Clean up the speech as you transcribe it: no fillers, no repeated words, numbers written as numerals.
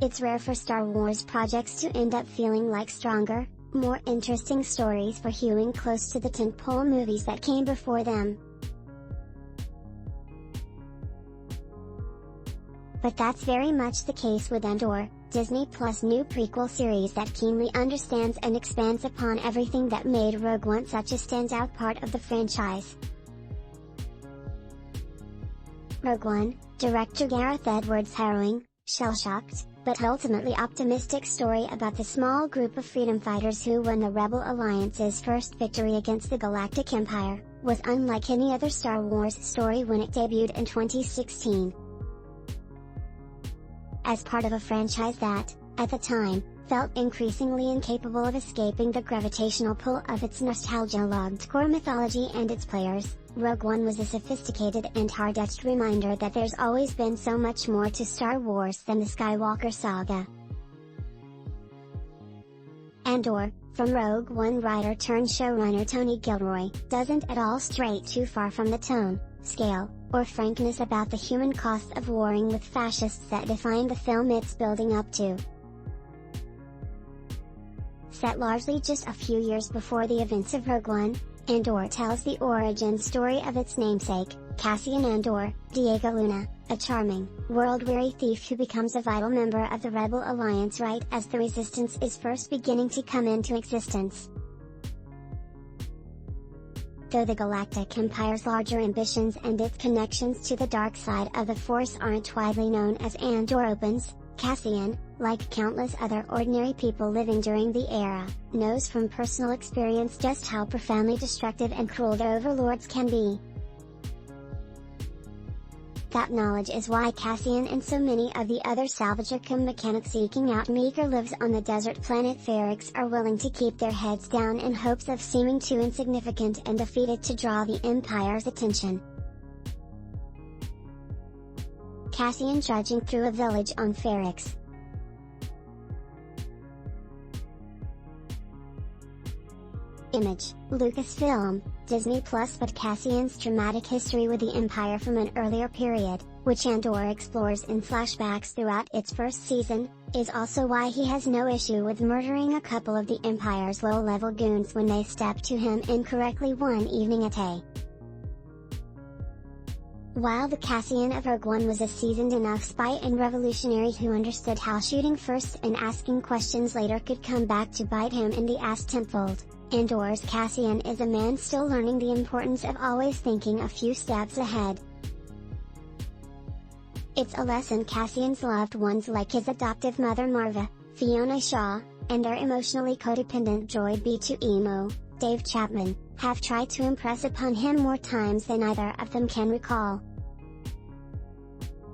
It's rare for Star Wars projects to end up feeling like stronger, more interesting stories for hewing close to the tentpole movies that came before them. But that's very much the case with Andor, Disney Plus' new prequel series that keenly understands and expands upon everything that made Rogue One such a standout part of the franchise. Rogue One, director Gareth Edwards' harrowing, shell-shocked, but ultimately optimistic story about the small group of freedom fighters who won the Rebel Alliance's first victory against the Galactic Empire, was unlike any other Star Wars story when it debuted in 2016. As part of a franchise that, at the time, felt increasingly incapable of escaping the gravitational pull of its nostalgia-logged core mythology and its players, Rogue One was a sophisticated and hard-edged reminder that there's always been so much more to Star Wars than the Skywalker saga. Andor, from Rogue One writer-turned-showrunner Tony Gilroy, doesn't at all stray too far from the tone, scale, or frankness about the human cost of warring with fascists that define the film it's building up to. Set largely just a few years before the events of Rogue One, Andor tells the origin story of its namesake, Cassian Andor, Diego Luna, a charming, world-weary thief who becomes a vital member of the Rebel Alliance right as the Resistance is first beginning to come into existence. Though the Galactic Empire's larger ambitions and its connections to the dark side of the Force aren't widely known as Andor opens, Cassian, like countless other ordinary people living during the era, knows from personal experience just how profoundly destructive and cruel the overlords can be. That knowledge is why Cassian and so many of the other salvager-cum-mechanics eking out meager lives on the desert planet Ferrix are willing to keep their heads down in hopes of seeming too insignificant and defeated to draw the Empire's attention. Cassian trudging through a village on Ferrix. Image, Lucasfilm, Disney PlusBut Cassian's traumatic history with the Empire from an earlier period, which Andor explores in flashbacks throughout its first season, is also why he has no issue with murdering a couple of the Empire's low-level goons when they step to him incorrectly one evening at a. While the Cassian of Rogue One was a seasoned enough spy and revolutionary who understood how shooting first and asking questions later could come back to bite him in the ass tenfold, Andor's Cassian is a man still learning the importance of always thinking a few steps ahead. It's a lesson Cassian's loved ones like his adoptive mother Marva, Fiona Shaw, and their emotionally codependent droid B2EMO, Dave Chapman, have tried to impress upon him more times than either of them can recall.